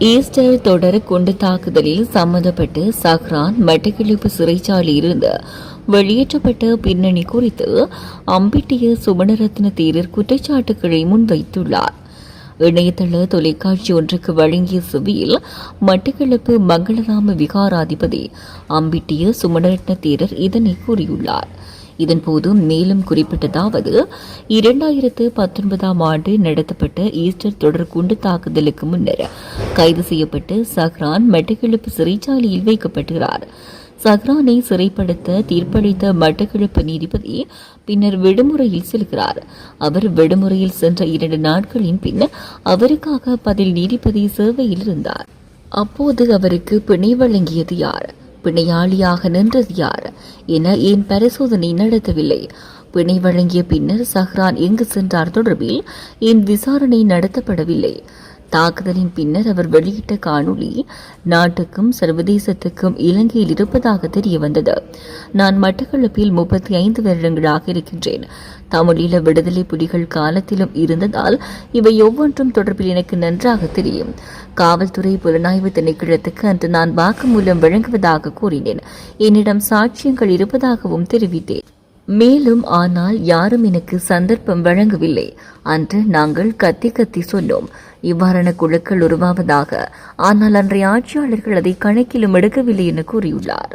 Easter தொடர் குண்டு தாக்குதலில் சம்பந்தப்பட்டு சஹ்ரான் மட்டக்களப்பு சிறைச்சாலையிலிருந்து வெளியேற்றப்பட்ட பின்னணி குறித்து அம்பிட்டிய சுமணரத்ன தேரர் குற்றச்சாட்டுகளை முன்வைத்துள்ளார். இணையதள தொலைக்காட்சி ஒன்றுக்கு வழங்கிய செவியில் மட்டக்களப்பு மங்களராம விகாராதிபதி அம்பிட்டிய சுமணரத்ன தேரர் இதனை கூறியுள்ளார். இதன்போது மேலும் குறிப்பிட்டதாவது, 2019 ஆண்டு நடத்தப்பட்ட ஈஸ்டர் தொடர் குண்டு தாக்குதலுக்கு முன்னர் கைது செய்யப்பட்டு சஹ்ரான் மட்டக்களப்பு சிறைச்சாலையில் வைக்கப்பட்டுள்ளார். சஹ்ரானை சிறைப்படுத்த தீர்ப்பளித்த மட்டக்களப்பு நீதிபதி பின்னர் விடுமுறையில் செல்கிறார். அவர் விடுமுறையில் சென்ற 2 நாட்களின் பின்னர் அவருக்காக பதில் நீதிபதி சேவையில் இருந்தார். அப்போது அவருக்கு பிணை வழங்கியது யார், பிணையாளியாக நின்றது யார் என ஏன் பரிசோதனை நடத்தவில்லை? பிணை வழங்கிய பின்னர் சஹ்ரான் எங்கு சென்றார் தொடர்பில் ஏன் விசாரணை நடத்தப்படவில்லை? தாக்குதலின் பின்னர் அவர் வெளியிட்ட காணொளி நாட்டுக்கும் சர்வதேசத்துக்கும் இலங்கையில் இருப்பதாக தெரியவந்தது. நான் மட்டக்களப்பில் 35 வருடங்களாக இருக்கின்றேன். தமிழீழ விடுதலை புலிகள் காலத்திலும் இருந்ததால் இவை ஒவ்வொன்றும் தொடர்பில் எனக்கு நன்றாக தெரியும். காவல்துறை புலனாய்வு திணைக்களத்துக்கு அன்று நான் வாக்குமூலம் வழங்குவதாக கூறினேன். என்னிடம் சாட்சியங்கள் இருப்பதாகவும் தெரிவித்தேன். மேலும் ஆனால் யாரும் எனக்கு சந்தர்ப்பம் வழங்கவில்லை. அன்று நாங்கள் கத்தி கத்தி சொன்னோம் இவ்வாறான குழுக்கள் உருவாவதாக. ஆனால் அன்றைய ஆட்சியாளர்கள் அதை கணக்கிலும் எடுக்கவில்லை என கூறியுள்ளார்.